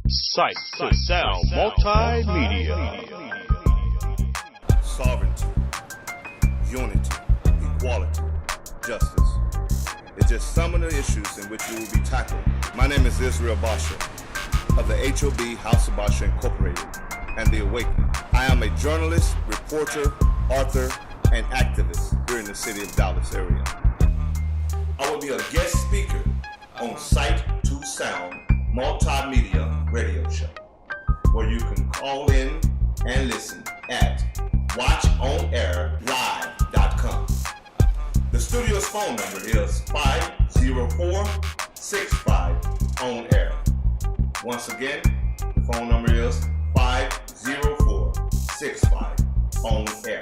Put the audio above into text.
Sight to Sound Multimedia. Sovereignty, unity, equality, justice. It's just some of the issues in which we will be tackling. My name is Baasha of the H.O.B. House of Bassha Incorporated and The Awakening. I am a journalist, reporter, author, and activist here in the city of Dallas area. I will be a guest speaker on Sight to Sound Multimedia radio show, where you can call in and listen at watchonairlive.com. The studio's phone number is 504-65-ON-AIR. Once again, the phone number is 504-65-ON-AIR.